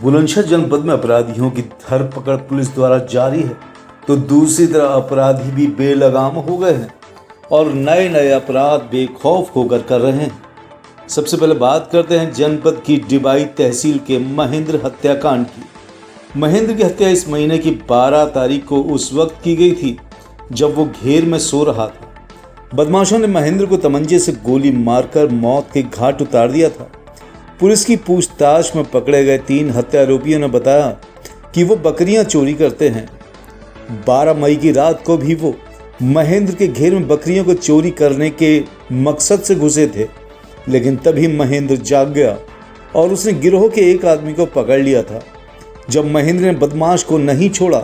बुलंदशहर जनपद में अपराधियों की धरपकड़ पुलिस द्वारा जारी है, तो दूसरी तरफ अपराधी भी बेलगाम हो गए हैं और नए नए अपराध बेखौफ होकर कर रहे हैं। सबसे पहले बात करते हैं जनपद की डिबाई तहसील के महेंद्र हत्याकांड की। महेंद्र की हत्या इस महीने की 12 तारीख को उस वक्त की गई थी जब वो घेर में सो रहा था। बदमाशों ने महेंद्र को तमंचे से गोली मारकर मौत के घाट उतार दिया था। पुलिस की पूछताछ में पकड़े गए 3 हत्या आरोपियों ने बताया कि वो बकरियां चोरी करते हैं। 12 मई की रात को भी वो महेंद्र के घेर में बकरियों को चोरी करने के मकसद से घुसे थे, लेकिन तभी महेंद्र जाग गया और उसने गिरोह के एक आदमी को पकड़ लिया था। जब महेंद्र ने बदमाश को नहीं छोड़ा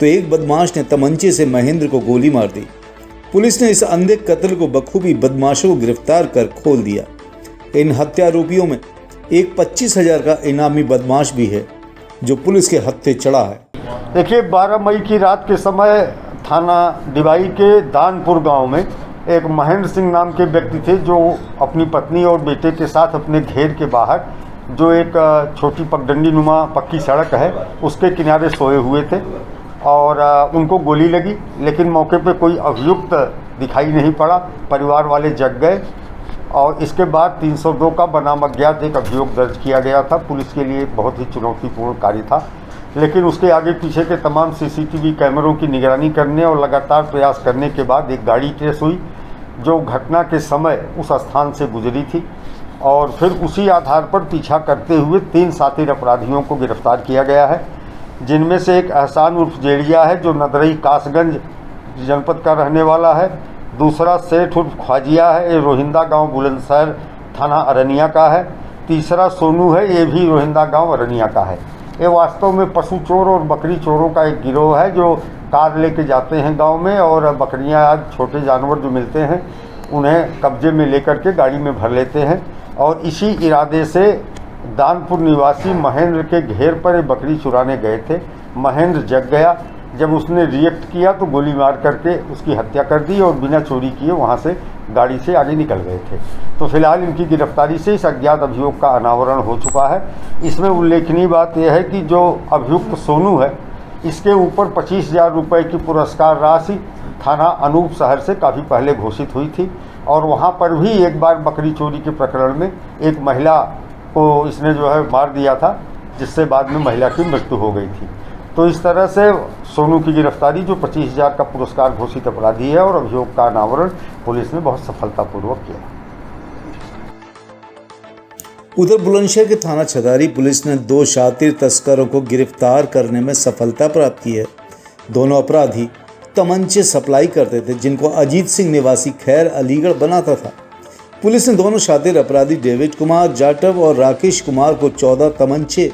तो एक बदमाश ने तमंचे से महेंद्र को गोली मार दी। पुलिस ने इस अंधे कत्ल को बखूबी बदमाशों को गिरफ्तार कर खोल दिया। इन हत्या आरोपियों में एक 25,000 का इनामी बदमाश भी है जो पुलिस के हत्थे चढ़ा है। देखिए, 12 मई की रात के समय थाना डिबाई के दानपुर गांव में एक महेंद्र सिंह नाम के व्यक्ति थे जो अपनी पत्नी और बेटे के साथ अपने घेर के बाहर जो एक छोटी पगडंडी नुमा पक्की सड़क है उसके किनारे सोए हुए थे और उनको गोली लगी, लेकिन मौके पे कोई अभियुक्त दिखाई नहीं पड़ा। परिवार वाले जग गए और इसके बाद 302 का बनाम अज्ञात एक अभियोग दर्ज किया गया था। पुलिस के लिए बहुत ही चुनौतीपूर्ण कार्य था, लेकिन उसके आगे पीछे के तमाम सीसीटीवी कैमरों की निगरानी करने और लगातार प्रयास करने के बाद एक गाड़ी ट्रेस हुई जो घटना के समय उस स्थान से गुजरी थी और फिर उसी आधार पर पीछा करते हुए 3 शातिर अपराधियों को गिरफ्तार किया गया है, जिनमें से एक एहसान उर्फ जेड़िया है जो नदरई कासगंज जनपद का रहने वाला है। दूसरा सेठ उर्फ ख्वाजिया है, ये रोहिंदा गांव बुलंदशहर थाना अरनिया का है। तीसरा सोनू है, ये भी रोहिंदा गांव अरनिया का है। ये वास्तव में पशु चोर और बकरी चोरों का एक गिरोह है जो कार लेके जाते हैं गांव में और बकरियां आज छोटे जानवर जो मिलते हैं उन्हें कब्जे में लेकर के गाड़ी में भर लेते हैं और इसी इरादे से दानपुर निवासी महेंद्र के घेर पर ये बकरी चुराने गए थे। महेंद्र जग गया, जब उसने रिएक्ट किया तो गोली मार करके उसकी हत्या कर दी और बिना चोरी किए वहाँ से गाड़ी से आगे निकल गए थे। तो फिलहाल इनकी गिरफ्तारी से इस अज्ञात अभियोग का अनावरण हो चुका है। इसमें उल्लेखनीय बात यह है कि जो अभियुक्त सोनू है इसके ऊपर 25,000 रुपये की पुरस्कार राशि थाना अनूप शहर से काफ़ी पहले घोषित हुई थी और वहाँ पर भी एक बार बकरी चोरी के प्रकरण में एक महिला को इसने जो है मार दिया था, जिससे बाद में महिला की मृत्यु हो गई थी। तो इस तरह से सोनू की गिरफ्तारी जो 25,000 का पुरस्कार घोषित अपराधी है और अभियोग का अनावरण पुलिस ने बहुत सफलतापूर्वक किया। उधर बुलंदशहर के थाना छदारी पुलिस ने 2 शातिर तस्करों को गिरफ्तार करने में सफलता प्राप्त की है। दोनों अपराधी तमंचे सप्लाई करते थे जिनको अजीत सिंह निवासी खैर अलीगढ़ बनाता था। पुलिस ने दोनों शातिर अपराधी डेविड कुमार जाटव और राकेश कुमार को 14 तमंचे,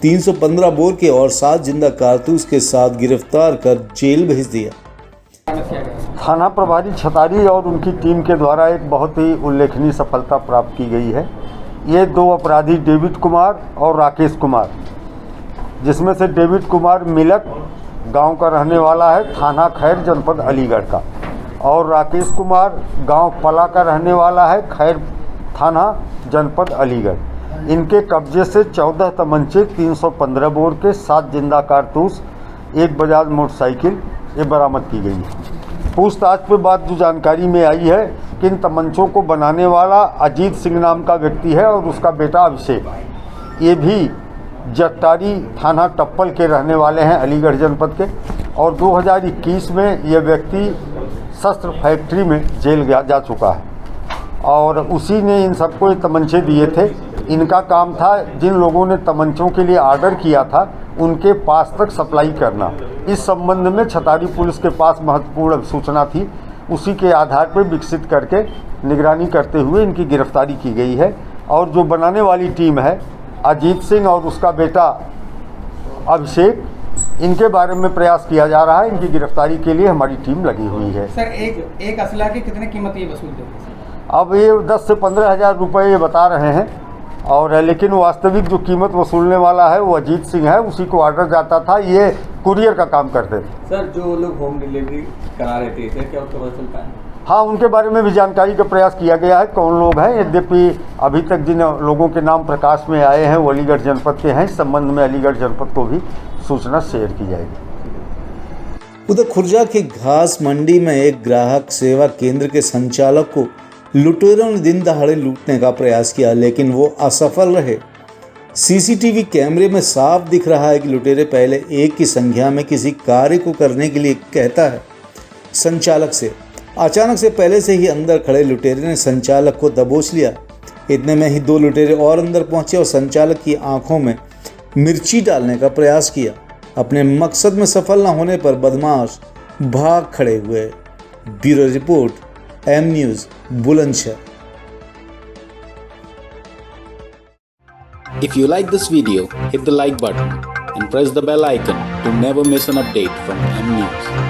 315 बोर के और 7 जिंदा कारतूस के साथ गिरफ्तार कर जेल भेज दिया। थाना प्रभारी छतारी और उनकी टीम के द्वारा एक बहुत ही उल्लेखनीय सफलता प्राप्त की गई है। ये 2 अपराधी डेविड कुमार और राकेश कुमार, जिसमें से डेविड कुमार मिलक गांव का रहने वाला है, थाना खैर जनपद अलीगढ़ का, और राकेश कुमार गांव पला का रहने वाला है, खैर थाना जनपद अलीगढ़। इनके कब्जे से 14 तमंचे, 315 बोर के, 7 जिंदा कारतूस, 1 बजाज मोटरसाइकिल ये बरामद की गई है। पूछताछ के बाद जो जानकारी में आई है कि इन तमंचों को बनाने वाला अजीत सिंह नाम का व्यक्ति है और उसका बेटा अभिषेक, ये भी जट्टारी थाना टप्पल के रहने वाले हैं अलीगढ़ जनपद के, और 2021 में यह व्यक्ति शस्त्र फैक्ट्री में जेल जा चुका है और उसी ने इन सबको तमंचे दिए थे। इनका काम था जिन लोगों ने तमंचों के लिए ऑर्डर किया था उनके पास तक सप्लाई करना। इस संबंध में छतारी पुलिस के पास महत्वपूर्ण सूचना थी, उसी के आधार पर विकसित करके निगरानी करते हुए इनकी गिरफ्तारी की गई है। और जो बनाने वाली टीम है अजीत सिंह और उसका बेटा अभिषेक, इनके बारे में प्रयास किया जा रहा है। इनकी गिरफ्तारी के लिए हमारी टीम लगी हुई है। सर, एक असला की कितने कीमत ये वसूल देते? अब ये 10 से 15,000 रुपये ये बता रहे हैं और लेकिन वास्तविक जो कीमत वसूलने वाला है वो अजीत सिंह है, उसी को ऑर्डर जाता था, ये कुरियर का काम करते थे। सर, जो लोग होम डिलीवरी करा रहे थे क्या उसका पता चलता है? हाँ, उनके बारे में भी जानकारी का प्रयास किया गया है, कौन लोग हैं। यद्यपि अभी तक जिन लोगों के नाम प्रकाश में आए हैं वो अलीगढ़ जनपद के हैं। इस संबंध में अलीगढ़ जनपद को भी सूचना शेयर की जाएगी। उधर खुर्जा की घास मंडी में एक ग्राहक सेवा केंद्र के संचालक को लुटेरों ने दिन दहाड़े लूटने का प्रयास किया, लेकिन वो असफल रहे। सीसीटीवी कैमरे में साफ दिख रहा है कि लुटेरे पहले एक की संख्या में किसी कार्य को करने के लिए कहता है संचालक से। अचानक से पहले से ही अंदर खड़े लुटेरे ने संचालक को दबोच लिया। इतने में ही 2 लुटेरे और अंदर पहुंचे और संचालक की आंखों में मिर्ची डालने का प्रयास किया। अपने मकसद में सफल न होने पर बदमाश भाग खड़े हुए। Bureau report, M news, Bulandshahr. If you like this video, hit the like button and press the bell icon to never miss an update from M News.